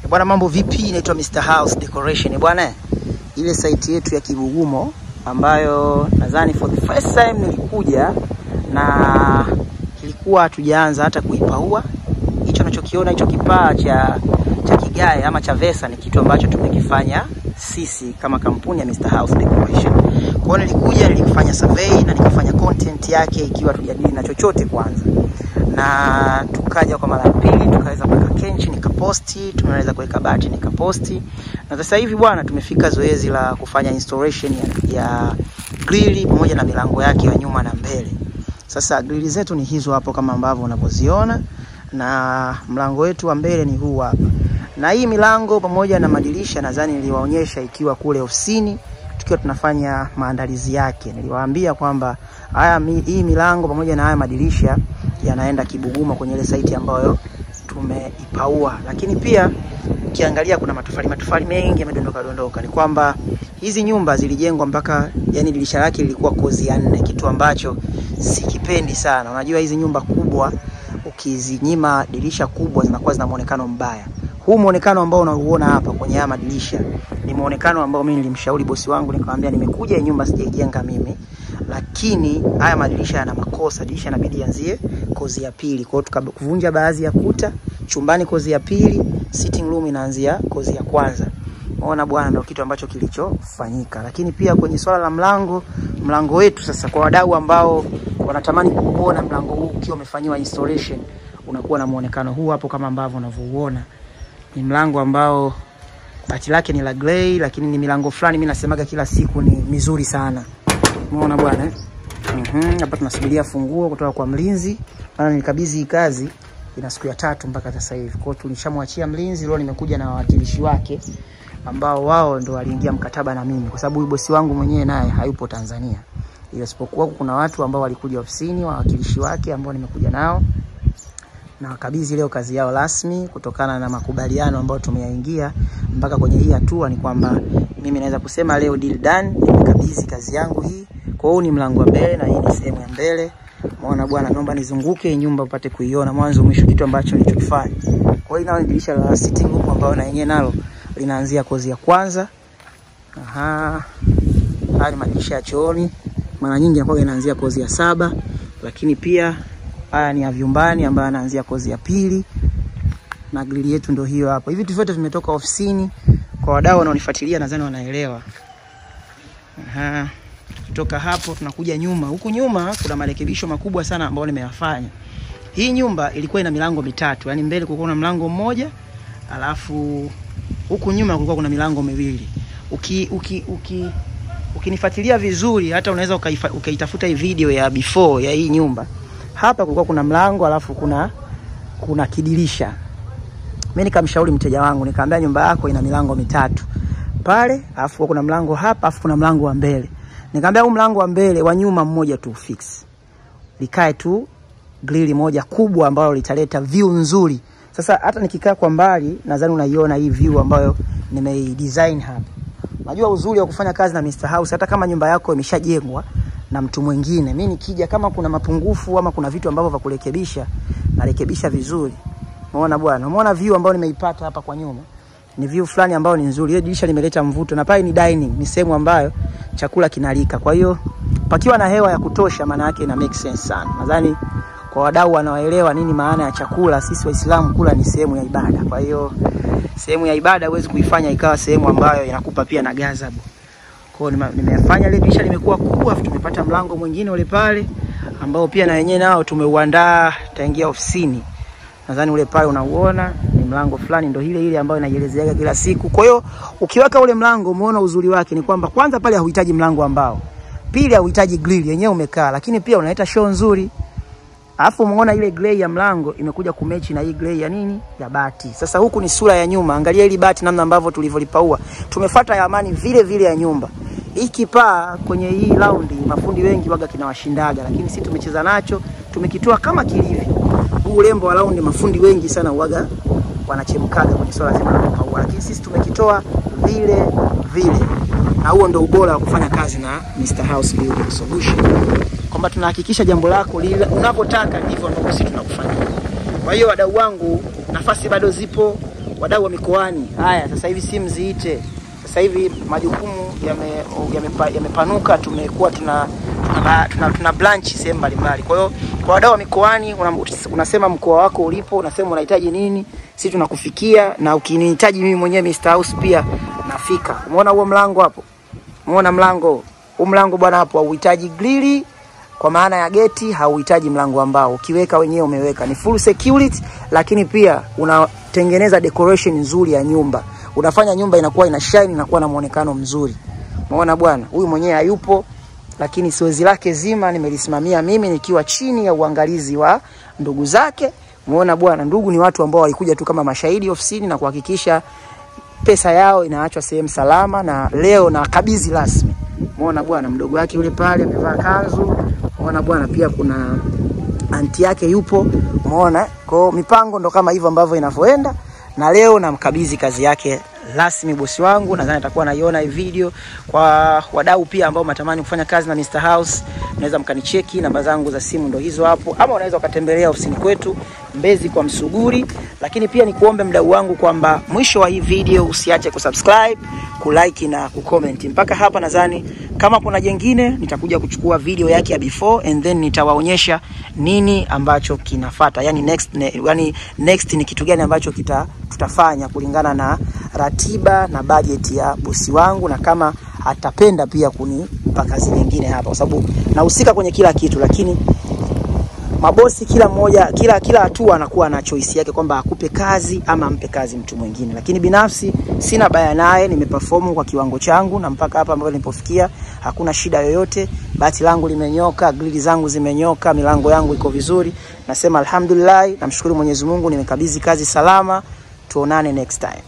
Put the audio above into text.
Bwana mambo vipi? Inaitwa Mr. House Decoration. Bwana ile site yetu ya Kibugumo ambayo nadhani for the first time nilikuja na ilikuwa hatujaanza hata kuipaua. Hicho unachokiona hicho kipaa cha kigae ama cha Vesa ni kitu ambacho tumekifanya sisi kama kampuni ya Mr. House Decoration. Kwa hiyo nilikuja nilikufanya survey na nikafanya content yake ikiwa tujadili na chochote kwanza. Na tukaja kwa mara ya pili tukaweza kuweka kenchi nikaposti, tumeweza kuweka bati nikaposti. Na sasa hivi bwana tumefika zoezi la kufanya installation ya grill pamoja na milango yake ya nyuma na mbele. Sasa grill zetu ni hizo hapo kama ambavyo unavyoziona, na mlango wetu wa mbele ni huu hapa. Na hii milango pamoja na madirisha nadhani niliwaonyesha ikiwa kule ofisini tukiwa tunafanya maandalizi yake. Niliwaambia kwamba hii milango pamoja na haya madirisha yanaenda Kibugumo kwenye ile site ambayo tumeipaua. Lakini pia ukiangalia kuna matofali mengi yamedondoka. Ni kwamba hizi nyumba zilijengwa mpaka yani dirisha lake lilikuwa kozi ya 4, kitu ambacho sikipendi sana. Unajua hizi nyumba kubwa ukizinyima dirisha kubwa zinakuwa zina muonekano mbaya. Huu muonekano ambao unauona hapa kwenye haya madirisha ni muonekano ambao mimi nilimshauri bosi wangu, nikamwambia nimekuja hii nyumba sijajenga mimi, lakini haya madirisha yana makosa, dirisha inabidi yanzie kozi ya pili. Kwa hiyo tukavunja baadhi ya kuta, chumbani kozi ya pili, sitting room inaanzia kozi ya kwanza. Unaona bwana, ndio kitu ambacho kilichofanyika. Lakini pia kwenye swala la mlango wetu sasa, kwa wadau ambao wanatamani kuona mlango huu ukiwa umefanywa installation, unakuwa na muonekano huu hapo kama ambavyo unavyoona. Ni mlango ambao bati lake ni la grey, lakini ni milango fulani mimi nasemaga kila siku ni mizuri sana. Umeona bwana hapa tunasubiria funguo kutoka kwa mlinzi. Maana nilikabidhi kazi ina siku ya 3 mpaka sasa hivi. Kwa hiyo tulishamwachia mlinzi, leo nimekuja na wawakilishi wake ambao wao ndio waliingia mkataba na mimi, kwa sababu huyu bosi wangu mwenyewe naye hayupo Tanzania. Isipokuwa kuna watu ambao walikuja ofisini, wawakilishi wake ambao nimekuja nao na wakabidhi leo kazi yao rasmi kutokana na makubaliano ambayo tumeyaingia mpaka kwenye hii hatua. Ni kwamba mimi naweza kusema leo deal done, nimekabidhi kazi yangu hii. Kwa hiyo ni mlango wa mbele na hii ni sehemu ya mbele. Umeona bwana, naomba nizunguke nyumba upate kuiona mwanzo mwisho kitu ambacho nilichokifanya. Kwa hiyo nao dirisha la sitting room ambao na yenyewe nalo linaanzia kozi ya kwanza. Haya madirisha ya chooni mara nyingi yanakuwa yanaanzia kozi ya 7, lakini pia haya ni ya vyumbani ambayo yanaanzia kozi ya pili. Na grill yetu ndio hiyo hapo. Hivi vitu vyote vimetoka ofisini. Kwa wadau wanaonifuatilia nadhani wanaelewa. Kutoka hapo tunakuja nyuma. Huku nyuma kuna marekebisho makubwa sana ambayo nimeyafanya. Hii nyumba ilikuwa ina milango mitatu. Yaani mbele kulikuwa na mlango mmoja, alafu huku nyuma kulikuwa kuna milango miwili. Ukinifuatilia vizuri hata unaweza ukaitafuta hii video ya before ya hii nyumba. Hapa kulikuwa kuna mlango, alafu kuna kidirisha. Mimi nikamshauri mteja wangu, nikamwambia nyumba yako ina milango mitatu. Pale, alafu kuna mlango hapa, alafu kuna mlango wa mbele. Nikamwambia huu mlango wa mbele wa nyuma mmoja tu fix. Likae tu grill moja kubwa ambayo litaleta view nzuri. Sasa hata nikikaa kwa mbali nadhani unaiona hii view ambayo nimeidesign hapa. Najua uzuri wa kufanya kazi na Mr. House, hata kama nyumba yako imeshajengwa na mtu mwingine, mimi nikija kama kuna mapungufu ama kuna vitu ambavyo vya kurekebisha, narekebisha vizuri. Umeona bwana, umeona view ambayo nimeipata hapa kwa nyuma. Ni view fulani ambayo ni nzuri. Ile dirisha limeleta mvuto, na pale ni dining, ni sehemu ambayo chakula kinalika. Kwa hiyo pakiwa na hewa ya kutosha maana yake ina make sense sana. Nadhani kwa wadau wanaoelewa nini maana ya chakula, sisi Waislamu kula ni sehemu ya ibada. Kwa hiyo sehemu ya ibada huwezi kuifanya ikawa sehemu ambayo inakupa pia na ghadhabu. Kwa hiyo nimefanya ile dirisha limekuwa kubwa, tumepata mlango mwingine ule pale ambao pia na wenyewe nao tumeuandaa taingia ofisini. Nadhani ule pale unauona ni mlango fulani ndio ile ambayo inajielezeaga kila siku. Kwa hiyo ukiweka ule mlango umeona uzuri wake ni kwamba kwanza pale hauhitaji mlango ambao. Pili hauhitaji grill yenyewe umekaa, lakini pia unaleta show nzuri. Alafu umeona ile grey ya mlango imekuja kumechi na hii grey ya nini? Ya bati. Sasa huku ni sura ya nyuma. Angalia ile bati namna ambavyo tulivyolipaua. Tumefuata ya amani vile vile ya nyumba. Hiki paa kwenye hii round mafundi wengi waga kinawashindaga, lakini sisi tumecheza nacho, tumekitoa kama kilivyo. Huu urembo wa round mafundi wengi sana waga wanachemkaga kwenye swala zima la kupaua, lakini sisi tumekitoa vile vile. Na huo ndio ubora wa kufanya kazi na Mr. House Building Solution. Kwamba tunahakikisha jambo lako lile unavyotaka ndivyo ambavyo sisi tunakufanyia. Kwa hiyo wadau wangu, nafasi bado zipo. wadau wa mikoani. Haya, sasa hivi simu ziite. Sasa hivi majukumu yamepanuka, tumekuwa tuna branch sehemu mbalimbali. Kwa hiyo kwa wadau wa mikoani unasema mkoa wako ulipo, unasema unahitaji nini, sisi tunakufikia, na ukinihitaji mimi mwenyewe Mr. House pia nafika. Umeona huo mlango hapo? Umeona mlango? Huo mlango bwana hapo hauhitaji grili kwa maana ya geti, hauhitaji mlango ambao ukiweka wenyewe umeweka. Ni full security, lakini pia unatengeneza decoration nzuri ya nyumba. Unafanya nyumba inakuwa ina shine, inakuwa na muonekano mzuri. Umeona bwana? Huyu mwenyewe hayupo, lakini zoezi lake zima nimelisimamia mimi nikiwa chini ya uangalizi wa ndugu zake. Umeona bwana? Ndugu ni watu ambao walikuja tu kama mashahidi ofisini na kuhakikisha pesa yao inaachwa sehemu salama, na leo na kabidhi rasmi. Umeona bwana? Mdogo wake yule pale amevaa kanzu. Umeona bwana? Pia kuna anti yake yupo. Umeona? Kwa mipango ndo kama hivyo ambavyo inavyoenda, na leo namkabidhi kazi yake rasmi bosi wangu. Nadhani atakuwa anaiona hii video. Kwa wadau pia ambao mnatamani kufanya kazi na Mr. House, unaweza mkanicheki, namba zangu za simu ndo hizo hapo, ama unaweza ukatembelea ofisini kwetu Mbezi kwa Msuguri. Lakini pia nikuombe mdau wangu kwamba mwisho wa hii video usiache kusubscribe, kulike na kucomment. Mpaka hapa nadhani kama kuna jengine nitakuja kuchukua video yake ya before and then nitawaonyesha nini ambacho kinafuata. Yani next ni kitu gani ambacho tutafanya kulingana na ratiba na budget ya bosi wangu, na kama atapenda pia kunipa kazi nyingine hapa, kwa sababu nahusika kwenye kila kitu. Lakini mabosi kila mmoja kila hatua anakuwa na choice yake kwamba akupe kazi ama ampe kazi mtu mwingine. Lakini binafsi sina baya naye, nimeperform kwa kiwango changu, na mpaka hapa ambapo nilipofikia hakuna shida yoyote. Bati langu limenyoka, grili zangu zimenyoka, milango yangu iko vizuri. Nasema alhamdulillah, namshukuru Mwenyezi Mungu, nimekabidhi kazi salama. Tuonane next time.